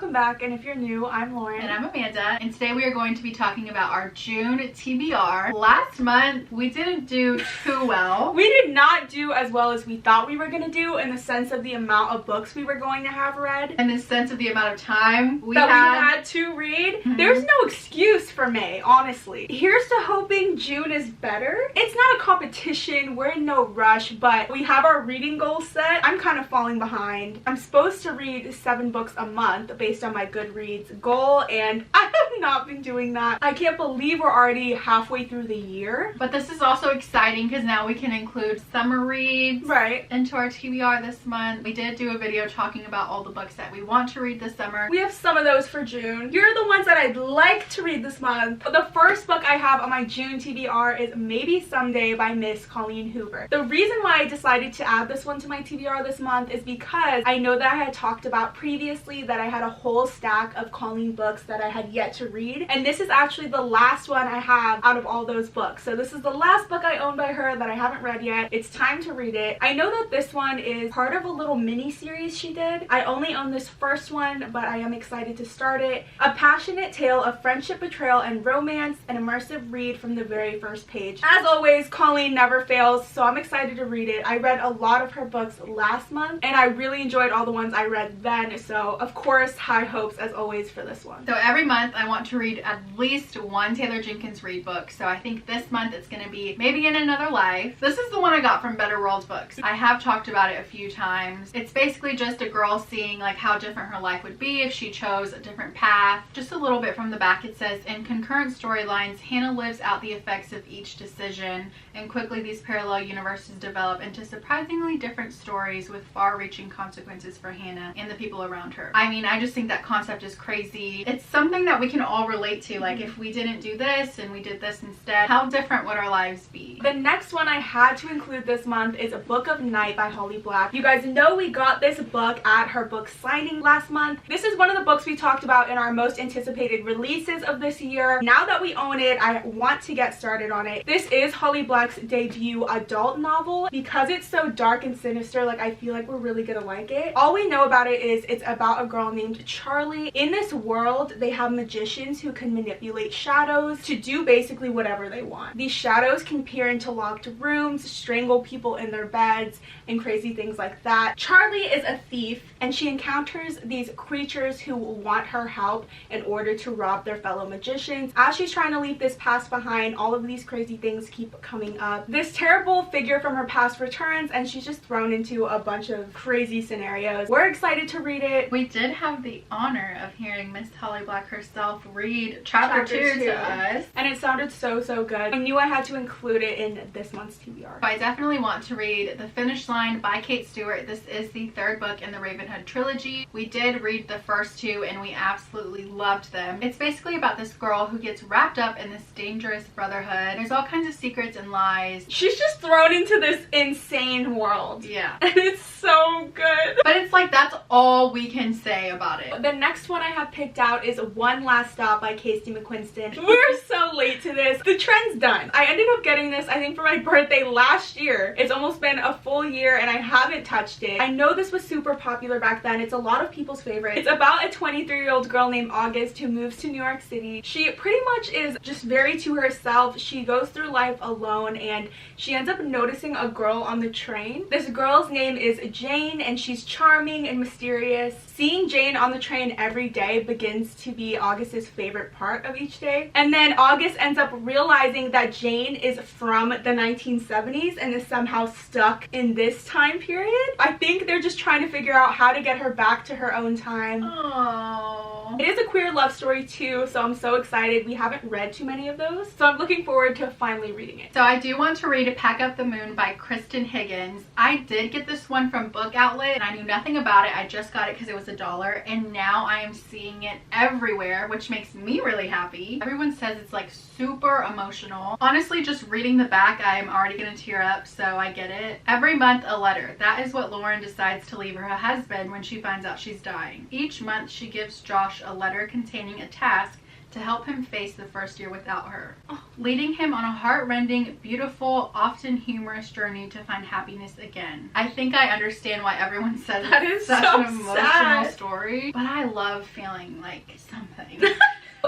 welcome back, and if you're new, I'm Lauren. And I'm Amanda, and today we are going to be talking about our June TBR. Last month, we didn't do too well. We did not do as well as we thought we were going to do in the sense of the amount of books we were going to have read. In the sense of the amount of time we had to read. There's no excuse for May, honestly. Here's to hoping June is better. It's not a competition, we're in no rush, but we have our reading goals set. I'm kind of falling behind. I'm supposed to read 7 books a month based on my Goodreads goal, and I have not been doing that. I can't believe we're already halfway through the year. But this is also exciting because now we can include summer reads into our TBR this month. We did do a video talking about all the books that we want to read this summer. We have some of those for June. Here are the ones that I'd like to read this month. The first book I have on my June TBR is Maybe Someday by Miss Colleen Hoover. The reason why I decided to add this one to my TBR this month is because I know that I had talked about previously that I had a whole stack of Colleen books that I had yet to read, and this is actually the last one I have out of all those books. So this is the last book I own by her that I haven't read yet. It's time to read it. I know that this one is part of a little mini series she did. I only own this first one, but I am excited to start it. A passionate tale of friendship, betrayal, and romance, an immersive read from the very first page. As always, Colleen never fails, so I'm excited to read it. I read a lot of her books last month, and I really enjoyed all the ones I read then, so of course high hopes as always for this one. So every month I want to read at least one Taylor Jenkins Reid book, so I think this month it's going to be Maybe in Another Life. This is the one I got from Better World Books. I have talked about it a few times. It's basically just a girl seeing like how different her life would be if she chose a different path. Just a little bit from the back, it says, in concurrent storylines, Hannah lives out the effects of each decision, and quickly these parallel universes develop into surprisingly different stories with far-reaching consequences for Hannah and the people around her. I mean, I just think that concept is crazy. It's something that we can all relate to. Like, if we didn't do this and we did this instead, how different would our lives be? The next one I had to include this month is A Book of Night by Holly Black. You guys know we got this book at her book signing last month. This is one of the books we talked about in our most anticipated releases of this year. Now that we own it, I want to get started on it. This is Holly Black's debut adult novel. Because it's so dark and sinister, like, I feel like we're really gonna like it. All we know about it is it's about a girl named Charlie. In this world, they have magicians who can manipulate shadows to do basically whatever they want. These shadows can peer into locked rooms, strangle people in their beds, and crazy things like that. Charlie is a thief, and she encounters these creatures who want her help in order to rob their fellow magicians. As she's trying to leave this past behind, all of these crazy things keep coming up. This terrible figure from her past returns, and she's just thrown into a bunch of crazy scenarios. We're excited to read it. We did have the honor of hearing Miss Holly Black herself read chapter 2 to us, and it sounded so good. I knew I had to include it in this month's TBR. I definitely want to read The Finish Line by Kate Stewart. This is the 3rd book in the Ravenhood trilogy. We did read the first 2 and we absolutely loved them. It's basically about this girl who gets wrapped up in this dangerous brotherhood. There's all kinds of secrets and lies. She's just thrown into this insane world. Yeah. And it's so good. But it's like, that's all we can say about it. The next one I have picked out is One Last Stop by Casey McQuiston. We're so late to this. The trend's done. I ended up getting this, I think, for my birthday last year. It's almost been a full year and I haven't touched it. I know this was super popular back then. It's a lot of people's favorite. It's about a 23-year-old girl named August who moves to New York City. She pretty much is just very to herself. She goes through life alone and she ends up noticing a girl on the train. This girl's name is Jane and she's charming and mysterious. Seeing Jane on the train every day begins to be August's favorite part of each day. And then August ends up realizing that Jane is from the 1970s and is somehow stuck in this time period. I think they're just trying to figure out how to get her back to her own time. Aww. It is a queer love story too, so I'm so excited. We haven't read too many of those, so I'm looking forward to finally reading it. So I do want to read Pack Up the Moon by Kristen Higgins. I did get this one from Book Outlet and I knew nothing about it. I just got it because it was $1, and now I am seeing it everywhere, which makes me really happy. Everyone says it's like super emotional. Honestly, just reading the back, I'm already gonna tear up, so I get it. Every month a letter. That is what Lauren decides to leave her husband when she finds out she's dying. Each month she gives Josh a letter containing a task to help him face the first year without her, leading him on a heart-rending, beautiful, often humorous journey to find happiness again. I think I understand why everyone said that is such an emotional story, but I love feeling like something.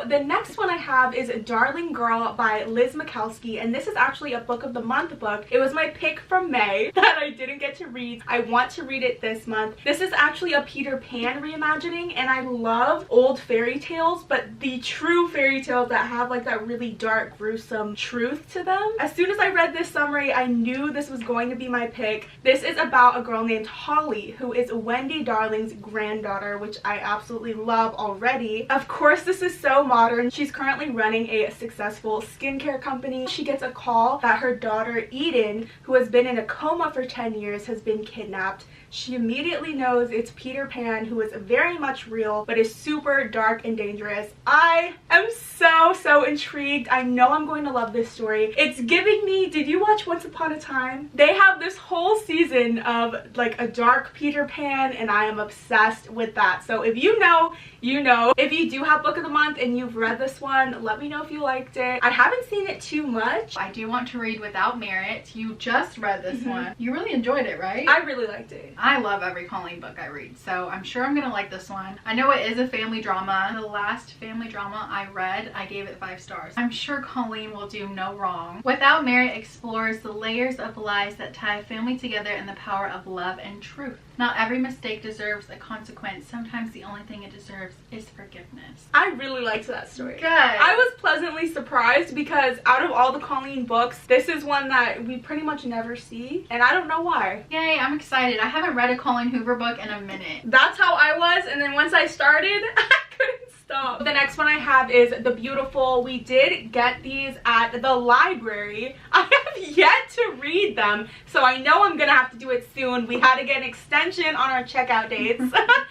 The next one I have is Darling Girl by Liz Mikulski, and this is actually a book of the month book. It was my pick from May that I didn't get to read. I want to read it this month. This is actually a Peter Pan reimagining, and I love old fairy tales, but the true fairy tales that have like that really dark, gruesome truth to them. As soon as I read this summary, I knew this was going to be my pick. This is about a girl named Holly, who is Wendy Darling's granddaughter, which I absolutely love already. Of course, this is so modern. She's currently running a successful skincare company. She gets a call that her daughter Eden, who has been in a coma for 10 years, has been kidnapped. She immediately knows it's Peter Pan, who is very much real, but is super dark and dangerous. I am so intrigued. I know I'm going to love this story. It's giving me, did you watch Once Upon a Time? They have this whole season of like a dark Peter Pan, and I am obsessed with that. So if you know, you know. If you do have book of the month and you've read this one, let me know if you liked it. I haven't seen it too much. I do want to read Without Merit. You just read this one. You really enjoyed it, right? I really liked it. I love every Colleen book I read, so I'm sure I'm gonna like this one. I know it is a family drama. The last family drama I read, I gave it 5 stars. I'm sure Colleen will do no wrong. Without Merit explores the layers of lies that tie a family together and the power of love and truth. Not every mistake deserves a consequence. Sometimes the only thing it deserves is forgiveness. I really liked that story. Good. I was pleasantly surprised because out of all the Colleen books, this is one that we pretty much never see, and I don't know why. Yay, I'm excited. I haven't read a Colleen Hoover book in a minute. That's how I was, and then once I started, I couldn't stop. The next one I have is The Beautiful. We did get these at the library. I have yet to read them, so I know I'm gonna have to do it soon. We had to get an extension on our checkout dates,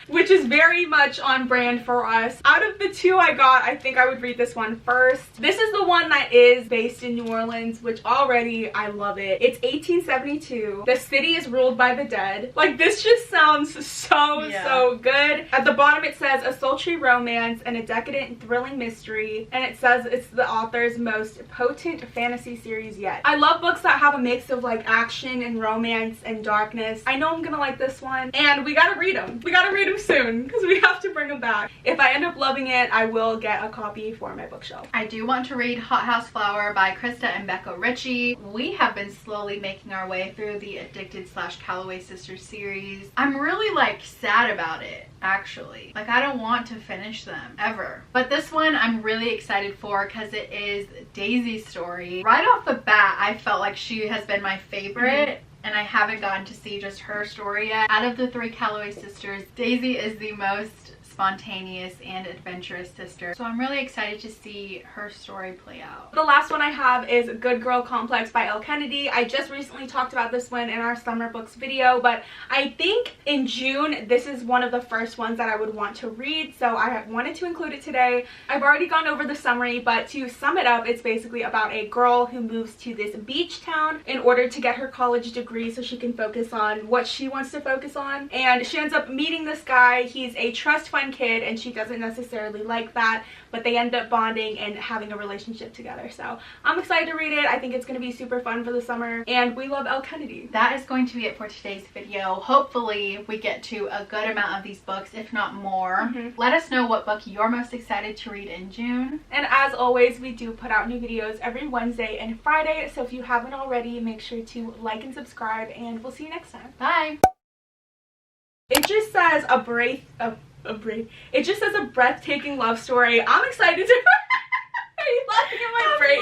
which is very much on brand for us. Out of the 2 I got, I think I would read this one first. This is the one that is based in New Orleans, which already I love it. It's 1872. The city is ruled by the dead. Like, this just sounds so good. At the bottom it says a sultry romance and a decadent and thrilling mystery, and it says it's the author's most potent fantasy series yet. I love books that have a mix of like action and romance and darkness. I know I'm gonna like this one, and we gotta read them. We gotta read them soon because we have to bring them back. If I end up loving it, I will get a copy for my bookshelf. I do want to read Hot House Flower by Krista and Becca Ritchie. We have been slowly making our way through the Addicted/Calloway Sisters series. I'm really like sad about it, actually. Like, I don't want to finish them ever. But this one I'm really excited for because it is Daisy's story. Right off the bat, I felt like she has been my favorite. And I haven't gotten to see just her story yet. Out of the 3 Calloway sisters, Daisy is the most spontaneous and adventurous sister, so I'm really excited to see her story play out. The last one I have is Good Girl Complex by Elle Kennedy. I just recently talked about this one in our summer books video, but I think in June this is one of the first ones that I would want to read, so I wanted to include it today. I've already gone over the summary, but to sum it up, it's basically about a girl who moves to this beach town in order to get her college degree so she can focus on what she wants to focus on, and she ends up meeting this guy. He's a trust fund kid, and she doesn't necessarily like that, but they end up bonding and having a relationship together. So I'm excited to read it. I think it's going to be super fun for the summer, and we love Elle Kennedy. That is going to be it for today's video. Hopefully we get to a good amount of these books, if not more. Let us know what book you're most excited to read in June. And as always, we do put out new videos every Wednesday and Friday, so if you haven't already, make sure to like and subscribe, and we'll see you next time. Bye. It just says it just says a breathtaking love story. I'm excited to Are you laughing at my brain?